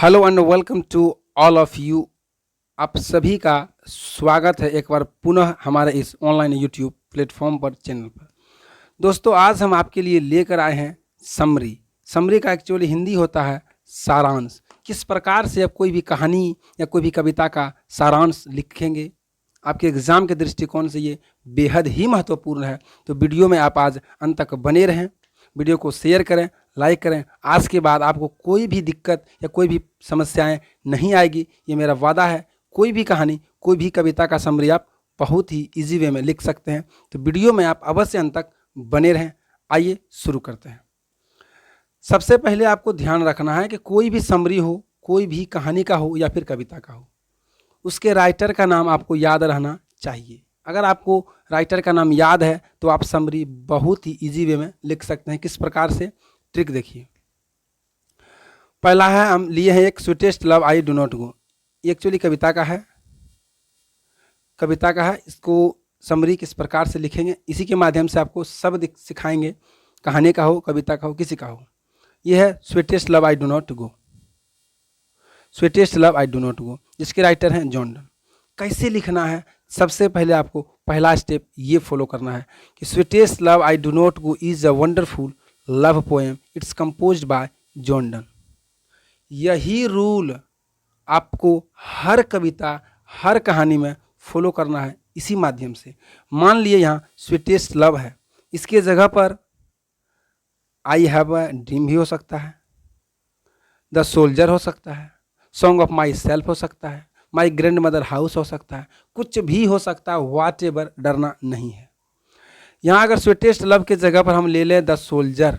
Hello and welcome to all of you. आप सभी का स्वागत है एक बार पुनः हमारे इस ऑनलाइन यूट्यूब प्लेटफॉर्म पर चैनल पर। दोस्तों, आज हम आपके लिए लेकर आए हैं समरी। समरी का एक्चुअली हिंदी होता है सारांश। किस प्रकार से आप कोई भी कहानी या कोई भी कविता का सारांश लिखेंगे, आपके एग्ज़ाम के दृष्टिकोण से ये बेहद ही महत्वपूर्ण है। तो वीडियो में आप आज अंत तक बने रहें, वीडियो को शेयर करें, लाइक करें। आज के बाद आपको कोई भी दिक्कत या कोई भी समस्याएं नहीं आएगी, ये मेरा वादा है। कोई भी कहानी, कोई भी कविता का समरी आप बहुत ही इजी वे में लिख सकते हैं। तो वीडियो में आप अवश्य अंत तक बने रहें। आइए शुरू करते हैं। सबसे पहले आपको ध्यान रखना है कि कोई भी समरी हो, कोई भी कहानी का हो या फिर कविता का हो, उसके राइटर का नाम आपको याद रहना चाहिए। अगर आपको राइटर का नाम याद है तो आप समरी बहुत ही इजी वे में लिख सकते हैं। किस प्रकार से, ट्रिक देखिए। पहला है, हम लिए हैं एक sweetest love I do not go. ये एक्चुअली कविता का है, इसको समरी किस प्रकार से लिखेंगे, इसी के माध्यम से आपको सब सिखाएंगे। कहानी का हो, कविता का हो, किसी का हो। ये है sweetest love I do not go. Sweetest love I do not go, जिसके राइटर हैं जॉन डन। कैसे लिखना है, सबसे पहले आपको पहला स्टेप ये फॉलो करना है कि sweetest love I do not go is a wonderful love poem, it's composed bye John Donne. यही रूल आपको हर कविता, हर कहानी में फॉलो करना है। इसी माध्यम से मान लिए यहाँ स्वीटेस्ट लव है, इसके जगह पर आई हैव अ ड्रीम भी हो सकता है, द सोल्जर हो सकता है, सॉन्ग ऑफ माई सेल्फ हो सकता है, माई ग्रैंड मदर हाउस हो सकता है, कुछ भी हो सकता है। व्हाट एवर, डरना नहीं है। यहाँ अगर स्वीटेस्ट लव के जगह पर हम ले लें the soldier,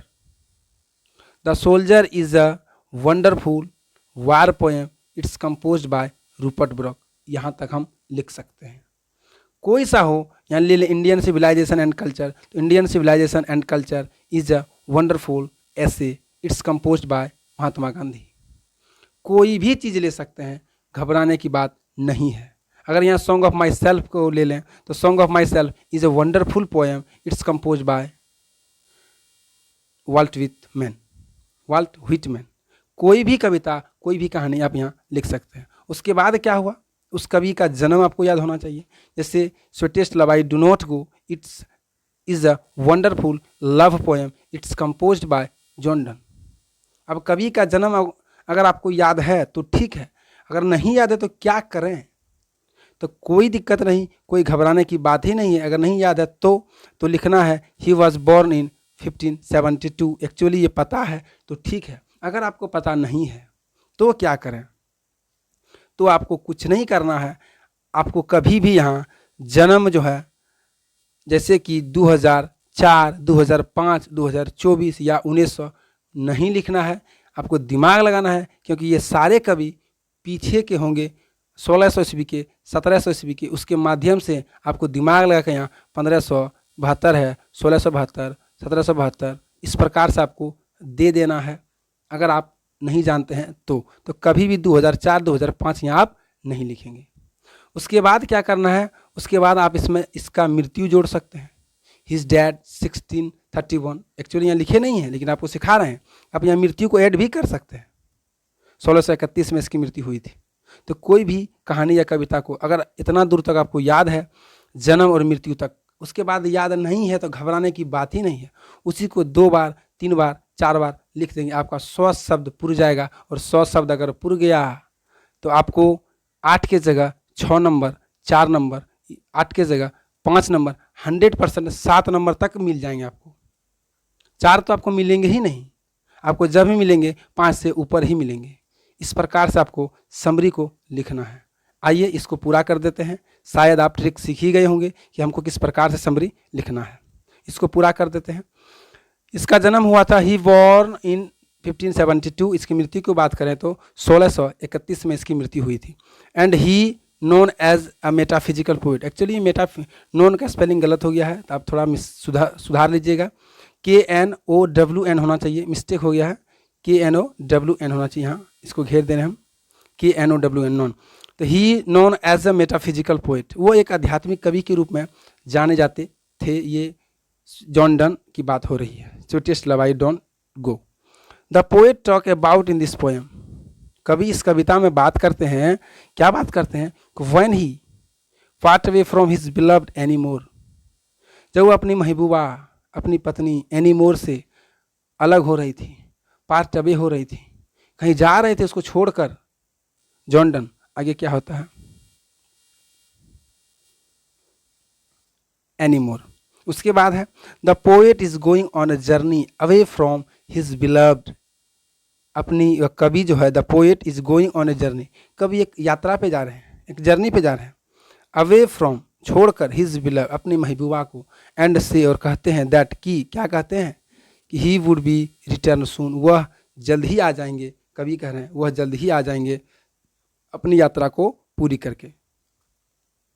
the soldier is a wonderful war poem, it's composed by Rupert Brooke. यहाँ तक हम लिख सकते हैं। कोई सा हो, यहाँ ले लें इंडियन सिविलाइजेशन एंड कल्चर, तो Indian civilization and culture is a wonderful essay, it's composed by Mahatma Gandhi. कोई भी चीज़ ले सकते हैं, घबराने की बात नहीं है। अगर यहाँ सॉन्ग ऑफ माई सेल्फ को ले लें तो song of myself is a wonderful poem, it's compose by Walt Whitman. कोई भी कविता, कोई भी कहानी आप यहाँ लिख सकते हैं। उसके बाद क्या हुआ, उस कवि का जन्म आपको याद होना चाहिए। जैसे sweetest love I do not go, it's is a wonderful love poem, it's composed bye John Donne. अब कवि का जन्म अगर आपको याद है तो ठीक है, अगर नहीं याद है तो क्या करें। तो कोई दिक्कत नहीं, कोई घबराने की बात ही नहीं है। अगर नहीं याद है तो लिखना है he was born in 1572। Actually ये पता है तो ठीक है। अगर आपको पता नहीं है तो क्या करें, तो आपको कुछ नहीं करना है। आपको कभी भी यहाँ जन्म जो है, जैसे कि 2004, 2005, 2024 या 1900 नहीं लिखना है। आपको दिमाग लगाना है, क्योंकि ये सारे कवि पीछे के होंगे, 1600 ईस्वी के, 1700 ईस्वी के। उसके माध्यम से आपको दिमाग लगा के यहाँ 1572 है, 1672, 1772, इस प्रकार से आपको दे देना है। अगर आप नहीं जानते हैं तो कभी भी 2004, 2005 यहाँ आप नहीं लिखेंगे। उसके बाद क्या करना है, उसके बाद आप इसमें इसका मृत्यु जोड़ सकते हैं। हिज डैड 1631, एक्चुअली यहाँ लिखे नहीं है लेकिन आपको सिखा रहे हैं। आप यहाँ मृत्यु को ऐड भी कर सकते हैं। 1631 में इसकी मृत्यु हुई थी। तो कोई भी कहानी या कविता को अगर इतना दूर तक आपको याद है, जन्म और मृत्यु तक, उसके बाद याद नहीं है तो घबराने की बात ही नहीं है। उसी को 2 बार, 3 बार, 4 बार लिख देंगे, आपका 100 शब्द पुर जाएगा। और 100 शब्द अगर पुर गया तो आपको 8 के जगह 6 नंबर, 4 नंबर, 8 के जगह 5 नंबर, 100% 7 नंबर तक मिल जाएंगे आपको। 4 तो आपको मिलेंगे ही नहीं, आपको जब भी मिलेंगे 5 से ऊपर ही मिलेंगे। इस प्रकार से आपको समरी को लिखना है। आइए इसको पूरा कर देते हैं। शायद आप ट्रिक सीख ही गए होंगे कि हमको किस प्रकार से समरी लिखना है। इसको पूरा कर देते हैं। इसका जन्म हुआ था, ही बॉर्न इन 1572। इसकी मृत्यु की बात करें तो 1631 में इसकी मृत्यु हुई थी। And he known as a metaphysical poet. Actually known का स्पेलिंग गलत हो गया है, तो आप थोड़ा सुधार लीजिएगा। KNOWN होना चाहिए, मिस्टेक हो गया है। KNOWN होना चाहिए, यहाँ इसको घेर दे रहे हैं हम, KNOWN, नॉन। तो he known as a metaphysical poet, वो एक आध्यात्मिक कवि के रूप में जाने जाते थे। ये जॉन डन की बात हो रही है। Sweetest love I don't go. The poet talk about in this poem, कवि इस कविता में बात करते हैं, क्या बात करते हैं? When he part away from his beloved anymore, जब वो अपनी महबूबा, अपनी पत्नी एनीमोर से अलग हो रही थी, पार्ट अवे हो रही थी, कहीं जा रहे थे उसको छोड़कर जॉन डन। आगे क्या होता है? एनीमोर। उसके बाद है the poet is going on a journey away from his beloved. अपनी कवि जो है, the poet is going on a journey, कवि एक यात्रा पे जा रहे हैं, एक जर्नी पे जा रहे हैं, अवे फ्रॉम छोड़कर, हिज बिलव अपनी महबूबा को, एंड से और कहते हैं दैट की, क्या कहते हैं? कि ही वुड बी रिटर्न सून, वह जल्द ही आ जाएंगे, कवि कह रहे हैं वह जल्द ही आ जाएंगे अपनी यात्रा को पूरी करके।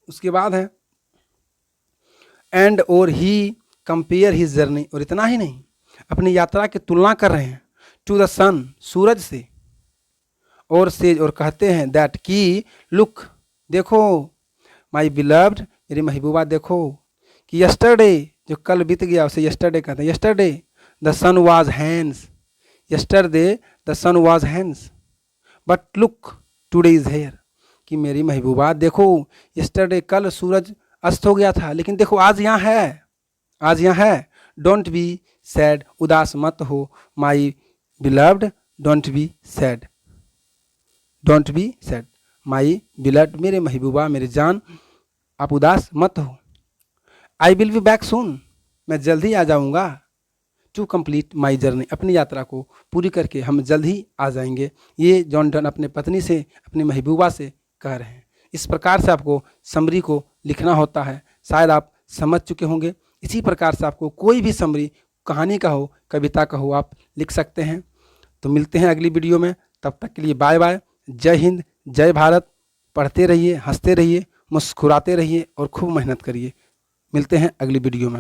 उसके बाद है एंड और ही कंपेयर हिज जर्नी, और इतना ही नहीं, अपनी यात्रा की तुलना कर रहे हैं टू द सन, सूरज से, और सेज और कहते हैं दैट की लुक, देखो, माई बिलव्ड, मेरी महबूबा देखो, कि यस्टरडे, जो कल बीत गया उसे यस्टरडे कहते हैं, yesterday the sun was hands, yesterday the sun was hands but look today is here, कि मेरी महबूबा देखो, यस्टरडे कल सूरज अस्त हो गया था, लेकिन देखो आज यहाँ है, आज यहाँ है। डोंट बी सैड, उदास मत हो, my beloved don't be sad, don't be sad, my beloved, मेरे महबूबा, मेरे जान, आप उदास मत हो। I will be back soon, मैं जल्द ही आ जाऊँगा, टू कंप्लीट माई जर्नी, अपनी यात्रा को पूरी करके हम जल्द ही आ जाएंगे। ये जॉन डन अपने पत्नी से, अपनी महबूबा से कह रहे हैं। इस प्रकार से आपको समरी को लिखना होता है, शायद आप समझ चुके होंगे। इसी प्रकार से आपको कोई भी समरी, कहानी का हो, कविता का हो, आप लिख सकते हैं। तो मिलते हैं अगली वीडियो में, तब तक के लिए बाय बाय। जय हिंद, जय भारत। पढ़ते रहिए, हंसते रहिए, मुस्कुराते रहिए और खूब मेहनत करिए। मिलते हैं अगली वीडियो में।